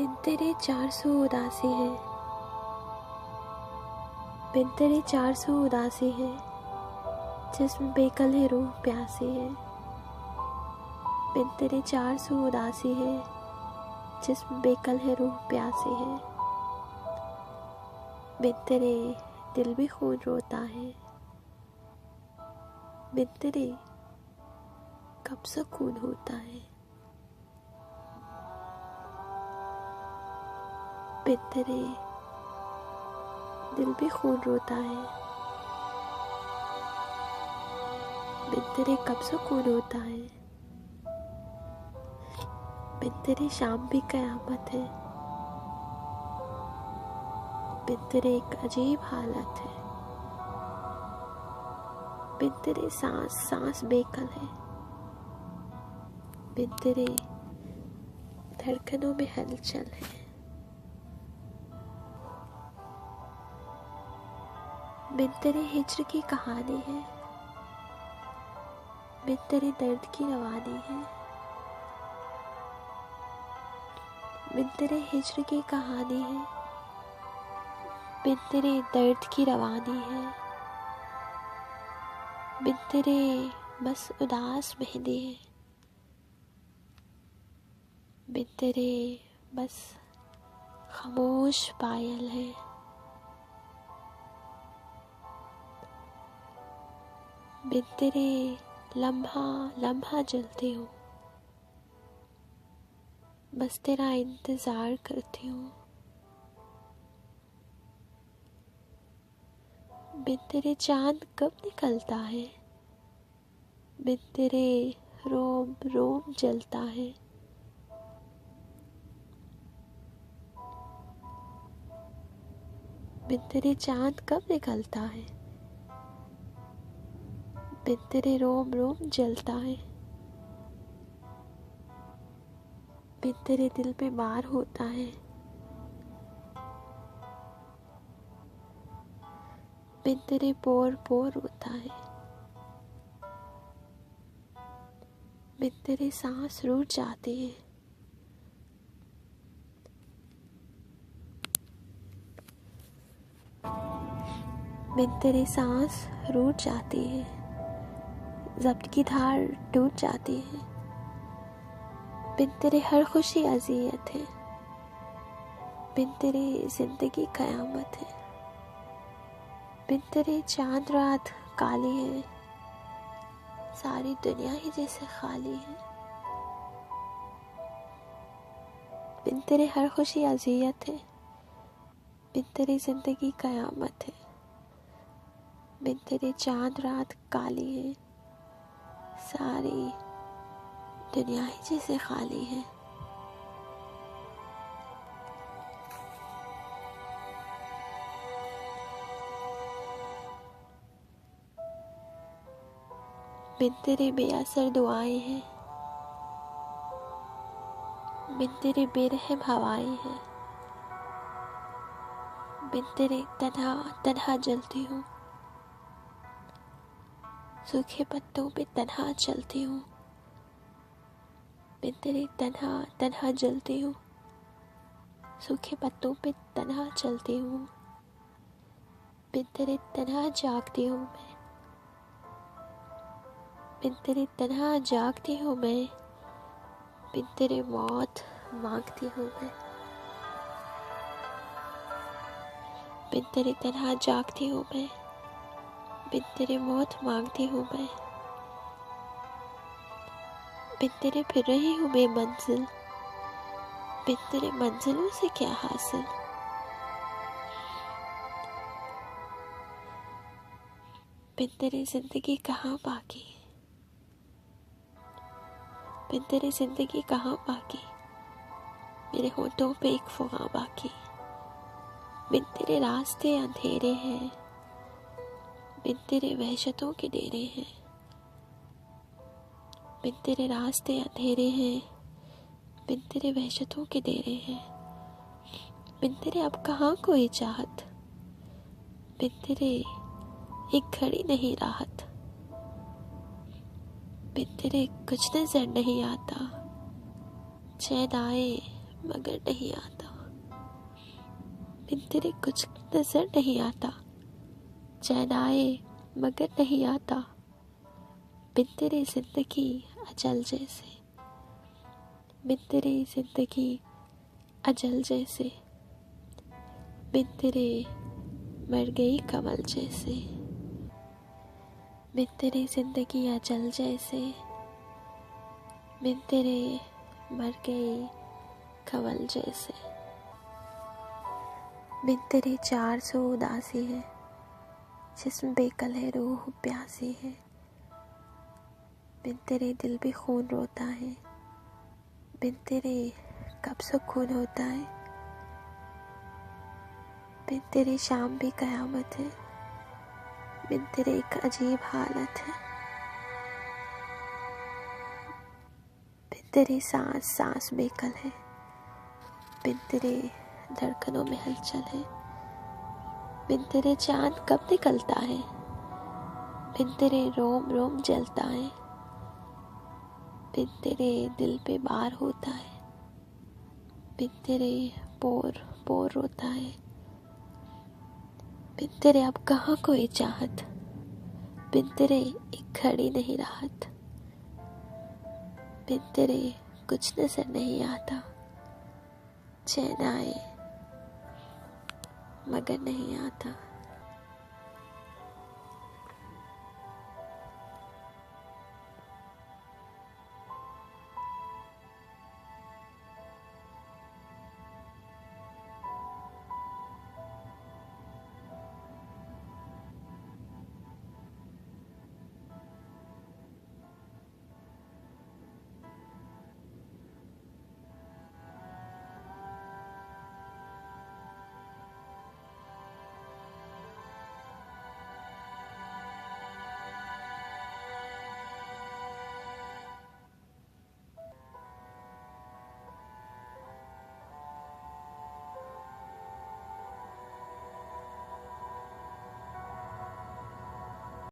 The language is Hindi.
बिन तेरे 400 उदासी है, बिन तेरे 400 उदासी है, जिस्म बेकल है रूह प्यासी है। बिन तेरे 400 उदासी है, जिस्म बेकल है रूह प्यासी है। बिन तेरे दिल भी खून रोता है, बिन तेरे कब सुकून होता है। बिन तेरे दिल भी खून रोता है, बिन तेरे कब सुकून होता है। बिन तेरे शाम भी कयामत है, बिन तेरे एक अजीब हालत है। बिन तेरे सांस सांस बेकल है, बिन तेरे धड़कनों में हलचल है। बिन तेरे हिज्र की कहानी है, बिन तेरे दर्द की रवानी है। बिन तेरे हिज्र की कहानी है, बिन तेरे दर्द की रवानी है। बिन तेरे बस उदास मेहंदी है, बिन तेरे बस खामोश पायल है। बिन तेरे लम्हा लम्हा जलती हूँ, बस तेरा इंतजार करती हूँ। बिन तेरे चांद कब निकलता है, बिन तेरे रोम रोम जलता है। बिन तेरे चांद कब निकलता है, बिन तेरे रोम रोम जलता है। बिन तेरे दिल पे मार होता है, बिन तेरे पोर पोर होता है। बिन तेरे सांस रूठ जाती है, बिन तेरे सांस रूठ जाती है। ज़ब्त की धार टूट जाती है, बिन तेरे हर खुशी अज़ियत है, बिन तेरे जिंदगी कयामत है। बिन तेरे चांद रात काली है, सारी दुनिया ही जैसे खाली है। बिन तेरे हर खुशी अज़ियत है, बिन तेरी जिंदगी कयामत है। बिन तेरे चांद रात काली है, सारी दुनिया ही जैसे खाली है। बिन तेरे बेअसर दुआएं हैं, बिन तेरे बेरहम हवाएं हैं। बिन तेरे तन्हा तन्हा जलती हूँ, सूखे पत्तों पे तन्हा चलती हूँ। बिन तेरे तन्हा तन्हा जलती हूँ, सूखे पत्तों पे तन्हा चलती हूँ। बिन तेरे तन्हा जागती हूँ मैं, बिन तेरे तन्हा जागती हूँ मैं। बिन तेरे मौत मांगती हूँ मैं, बिन तेरे तन्हा जागती हूँ मैं। बिन तेरे मौत मांगती हूँ मैं, बिन तेरे फिर रही हूँ बेमंजिल। बिन तेरे मंजिलों से क्या हासिल, बिन तेरी जिंदगी कहाँ बाकी, बिन तेरी जिंदगी कहाँ बाकी। मेरे होठों पे एक फुगा बाकी, बिन तेरे रास्ते अंधेरे हैं, बिन तेरे वहशतों के डेरे हैं। बिन तेरे रास्ते अंधेरे हैं, बिन तेरे वहशतों के डेरे हैं। बिन तेरे अब कहाँ कोई चाहत, बिन तेरे एक घड़ी नहीं राहत। बिन तेरे कुछ नजर नहीं आता, चैन आए मगर नहीं आता। बिन तेरे कुछ नजर नहीं आता। चैन आए मगर नहीं आता। बिन तेरे जिंदगी अजल जैसे। बिन तेरे जिंदगी अजल जैसे। बिन तेरे मर गई कमल जैसे। बिन तेरे जिंदगी अजल जैसे। बिन तेरे मर गई कमल जैसे। बिन तेरे 400 उदासी है, जिस्म बेकल है, रूह प्यासी है। बिन तेरे दिल भी खून रोता है। बिन तेरे कब सुकून होता है। बिन तेरे शाम भी कयामत है। बिन तेरे एक अजीब हालत है। बिन तेरे सांस सांस बेकल है। बिन तेरे धड़कनों में हलचल है। बिन तेरे चांद कब निकलता है। बिन तेरे रोम रोम जलता है। बिन तेरे दिल पे बार होता है। बिन तेरे पोर पोर रोता है। बिन तेरे अब कहाँ कोई चाहत। बिन तेरे एक घड़ी नहीं राहत। बिन तेरे कुछ नजर नहीं आता। चैन आए मगर नहीं आता।